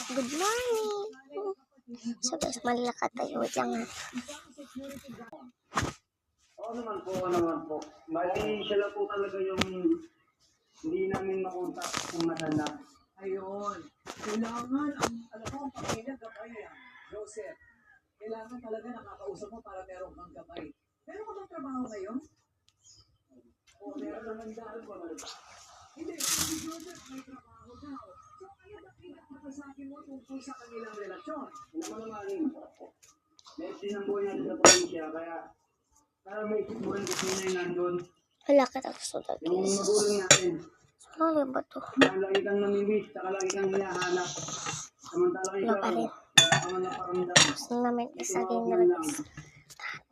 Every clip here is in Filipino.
Good morning. So guys, malakad tayo dyan nga. Oo naman po. Mali siya lang po talaga yung hindi namin makontak kung matanda. Ayun. Kailangan, alam mo, ang pamilya gabay yan. Joseph, kailangan talaga nakakausap mo para meron kang gabay. Meron ka bang trabaho ngayon? O meron naman dahil mo. Hindi, si Joseph may trabaho daw. So kaya bakit masasabi mo tungkol sa kanilang relasyon? Naman. May sinambuhay natin sa probinsya, kaya may isip mo rin kasi na yung nandun. Wala ka nagsulat. Yung magulang natin. Ano ba ito? Lagi kang namimiss, saka lagi kang hinahanap. Samantala kayo Wala pa rin. naman naparamdam. Gusto namin isa din na lang.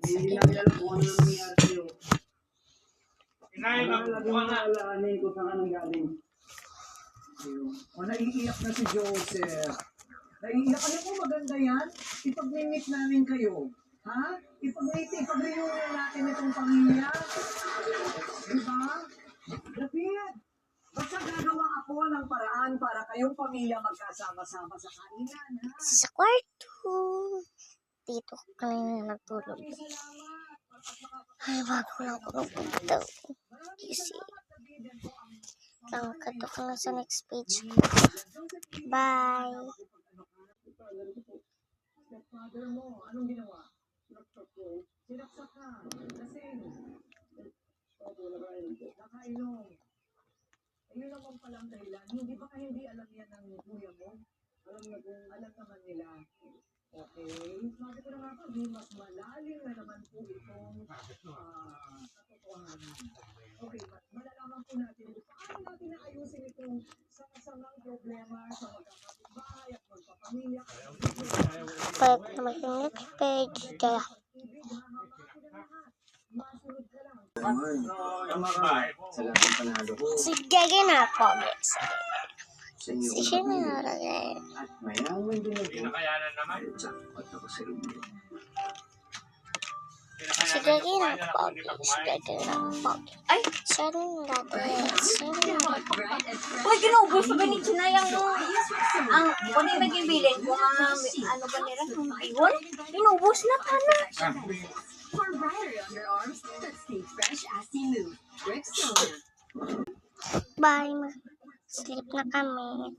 Hindi namin alam kung ano nangyayari sa'yo. Laging maalaanin kung saan ka nang galing. O naiiyak na si Joseph. Naiiyak. Alam mo, maganda yan. Ipag-meet namin kayo. Ha? Ipag-reunion natin itong pamilya. Diba? David, basta gagawa ako ng paraan para kayong pamilya magkasama-sama sa kainan, ha? Sa kwarto. Dito ko kanina nagtulog. Ay, bago lang ako nagpunta. Kasi, kato ka na sa next page ko. Bye! Stepfather mo, anong ginawa? Sinaksak ka. Lasing. Nakainom. Ayun naman palang dahilan. Hindi ba kayo hindi alam yan ng kuya mo? Alam naman nila. Okay. Sabi ko na nga po, di mas malalim na naman po itong katotohanan. Okay, malalaman po natin paano natin naayusin itong sangang problema sa magkakapitbahay at magpapamilya. Bye pa naman yung next page. Kaya, Salamat panalo. sige na po, guys. Sige na rin. At mayaman din ako. Pinakayanan naman. Jackpot ako sa inyo. Sige na po, guys. Sige na po. Ay, sorry na guys. Uy, ginubos ba ni Chinayang ang kung yung maging bilin kung ano ba nila kung iwan? Ginubos na pa na. For brighter underarms that stay fresh as you move. Rexona. Bye. Sleep na kami.